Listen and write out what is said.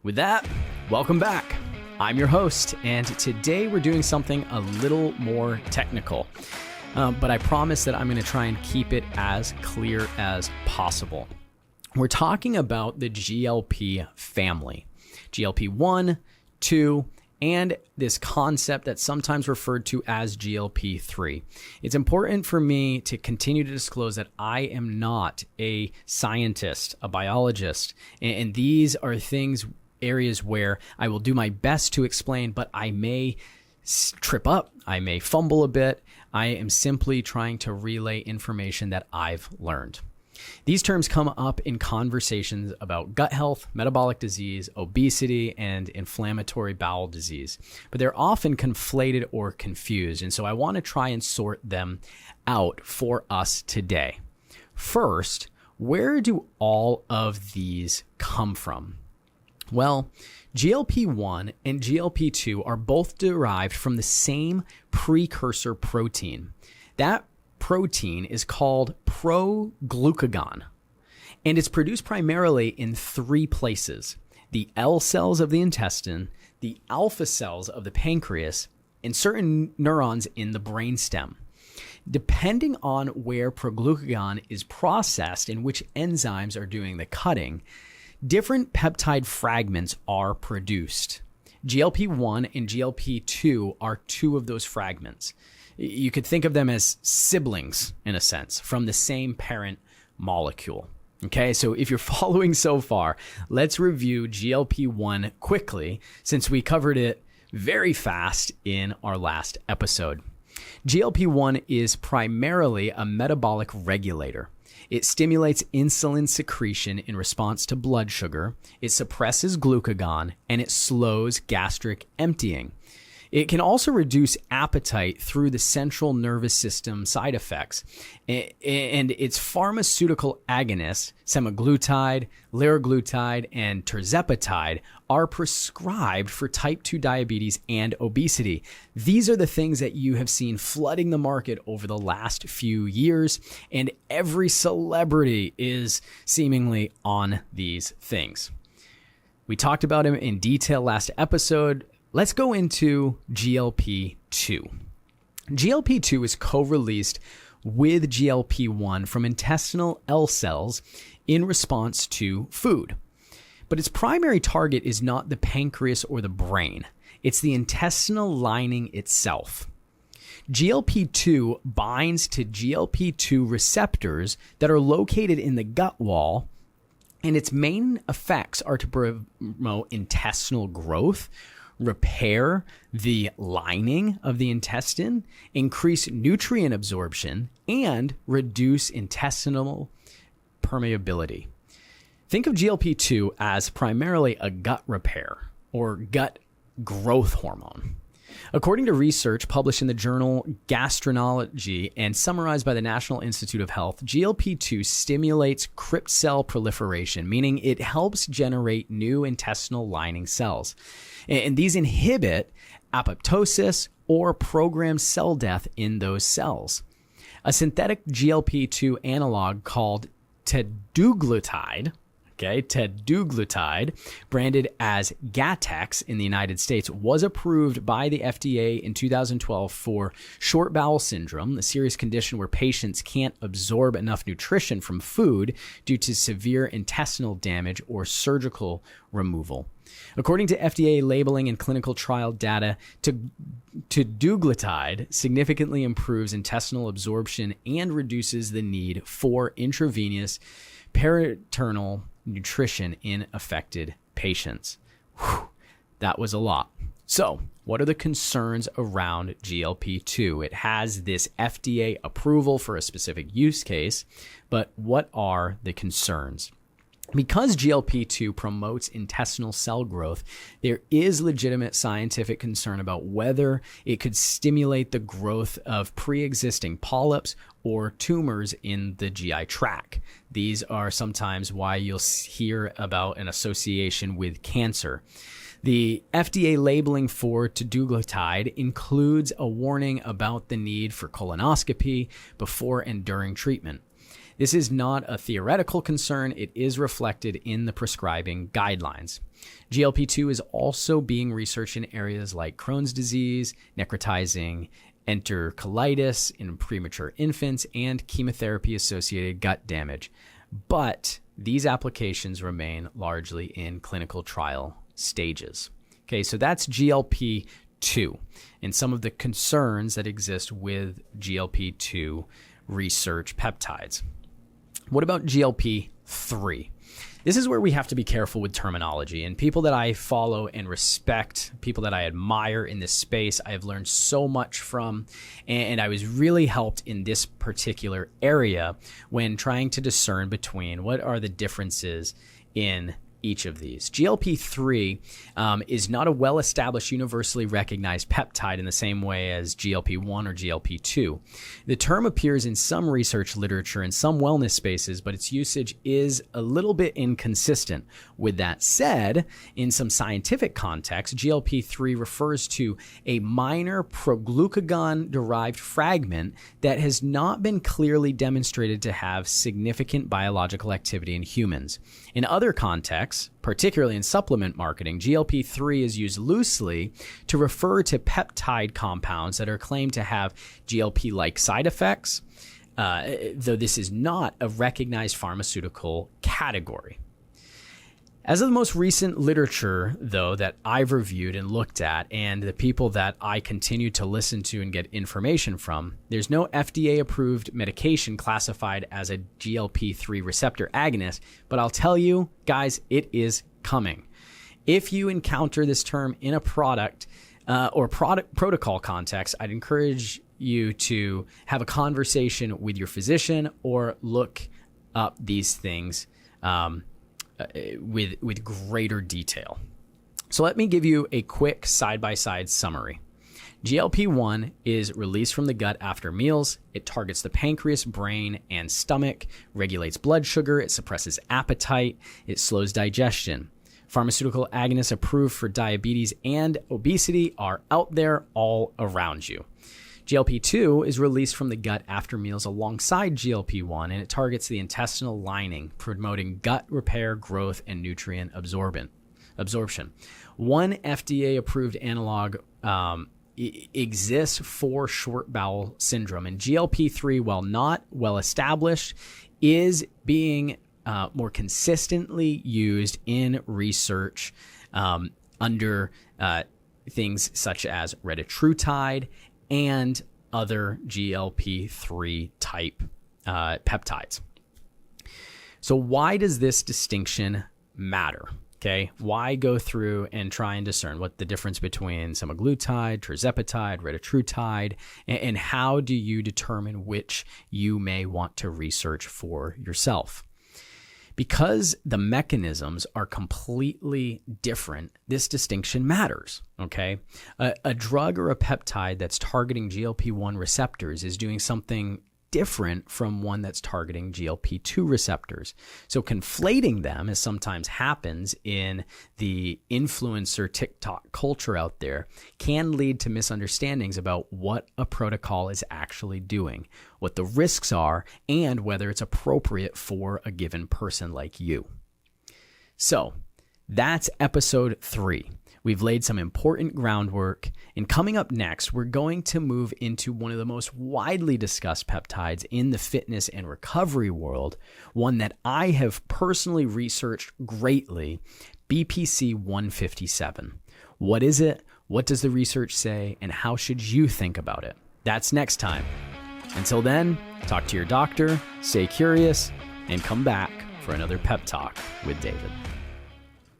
With that, welcome back. I'm your host, and today we're doing something a little more technical, but I promise that I'm going to try and keep it as clear as possible. We're talking about the GLP family, GLP-1, 2, and this concept that's sometimes referred to as GLP-3. It's important for me to continue to disclose that I am not a scientist, a biologist, and these are areas where I will do my best to explain, but I may trip up, I may fumble a bit. I am simply trying to relay information that I've learned. These terms come up in conversations about gut health, metabolic disease, obesity, and inflammatory bowel disease, but they're often conflated or confused, and so I want to try and sort them out for us today. First, where do all of these come from? Well, GLP-1 and GLP-2 are both derived from the same precursor protein. That protein is called proglucagon, and it's produced primarily in three places: the L cells of the intestine, the alpha cells of the pancreas, and certain neurons in the brainstem. Depending on where proglucagon is processed and which enzymes are doing the cutting, different peptide fragments are produced. GLP-1 and GLP-2 are two of those fragments. You could think of them as siblings, in a sense, from the same parent molecule. Okay, so if you're following so far, let's review GLP-1 quickly, since we covered it very fast in our last episode. GLP-1 is primarily a metabolic regulator. It stimulates insulin secretion in response to blood sugar, it suppresses glucagon, and it slows gastric emptying. It can also reduce appetite through the central nervous system side effects, and its pharmaceutical agonists, semaglutide, liraglutide, and tirzepatide, are prescribed for type 2 diabetes and obesity. These are the things that you have seen flooding the market over the last few years, and every celebrity is seemingly on these things. We talked about them in detail last episode. Let's go into GLP-2. GLP-2 is co-released with GLP-1 from intestinal L cells in response to food. But its primary target is not the pancreas or the brain. It's the intestinal lining itself. GLP-2 binds to GLP-2 receptors that are located in the gut wall, and its main effects are to promote intestinal growth, repair the lining of the intestine, increase nutrient absorption, and reduce intestinal permeability. Think of GLP-2 as primarily a gut repair or gut growth hormone. According to research published in the journal Gastroenterology and summarized by the National Institute of Health, GLP-2 stimulates crypt cell proliferation, meaning it helps generate new intestinal lining cells. And these inhibit apoptosis or programmed cell death in those cells. A synthetic GLP-2 analog called Teduglutide, branded as Gattex in the United States, was approved by the FDA in 2012 for short bowel syndrome, a serious condition where patients can't absorb enough nutrition from food due to severe intestinal damage or surgical removal. According to FDA labeling and clinical trial data, Teduglutide significantly improves intestinal absorption and reduces the need for intravenous peritoneal nutrition in affected patients. Whew, that was a lot. So, what are the concerns around GLP-2? It has this FDA approval for a specific use case, but what are the concerns? Because GLP-2 promotes intestinal cell growth, there is legitimate scientific concern about whether it could stimulate the growth of pre-existing polyps or tumors in the GI tract. These are sometimes why you'll hear about an association with cancer. The FDA labeling for Teduglutide includes a warning about the need for colonoscopy before and during treatment. This is not a theoretical concern. It is reflected in the prescribing guidelines. GLP-2 is also being researched in areas like Crohn's disease, necrotizing enterocolitis in premature infants, and chemotherapy-associated gut damage. But these applications remain largely in clinical trial stages. Okay, so that's GLP-2 and some of the concerns that exist with GLP-2 research peptides. What about GLP-3? This is where we have to be careful with terminology, and people that I follow and respect, people that I admire in this space, I have learned so much from, and I was really helped in this particular area when trying to discern between what are the differences in each of these. GLP-3 is not a well-established, universally recognized peptide in the same way as GLP-1 or GLP-2. The term appears in some research literature in some wellness spaces, but its usage is a little bit inconsistent. With that said, in some scientific contexts, GLP-3 refers to a minor proglucagon-derived fragment that has not been clearly demonstrated to have significant biological activity in humans. In other contexts, particularly in supplement marketing, GLP-3 is used loosely to refer to peptide compounds that are claimed to have GLP-like side effects, though this is not a recognized pharmaceutical category. As of the most recent literature, though, that I've reviewed and looked at, and the people that I continue to listen to and get information from, there's no FDA-approved medication classified as a GLP-3 receptor agonist, but I'll tell you, guys, it is coming. If you encounter this term in a product or product protocol context, I'd encourage you to have a conversation with your physician or look up these things with greater detail. So let me give you a quick side-by-side summary. GLP-1 is released from the gut after meals. It targets the pancreas, brain, and stomach, regulates blood sugar, it suppresses appetite, it slows digestion. Pharmaceutical agonists approved for diabetes and obesity are out there all around you. GLP-2 is released from the gut after meals alongside GLP-1, and it targets the intestinal lining, promoting gut repair, growth, and nutrient absorption. One FDA-approved analog exists for short bowel syndrome, and GLP-3, while not well established, is being more consistently used in research under things such as retatrutide and other GLP-3 type peptides. So why does this distinction matter? Okay, why go through and try and discern what the difference between semaglutide, tirzepatide, retatrutide, and how do you determine which you may want to research for yourself? Because the mechanisms are completely different, this distinction matters, okay? A drug or a peptide that's targeting GLP-1 receptors is doing something different from one that's targeting GLP-2 receptors. So conflating them, as sometimes happens in the influencer TikTok culture out there, can lead to misunderstandings about what a protocol is actually doing, what the risks are, and whether it's appropriate for a given person like you. So that's episode 3. We've laid some important groundwork, and coming up next, we're going to move into one of the most widely discussed peptides in the fitness and recovery world, one that I have personally researched greatly, BPC 157. What is it? What does the research say? And how should you think about it? That's next time. Until then, talk to your doctor, stay curious, and come back for another Pep Talk with David.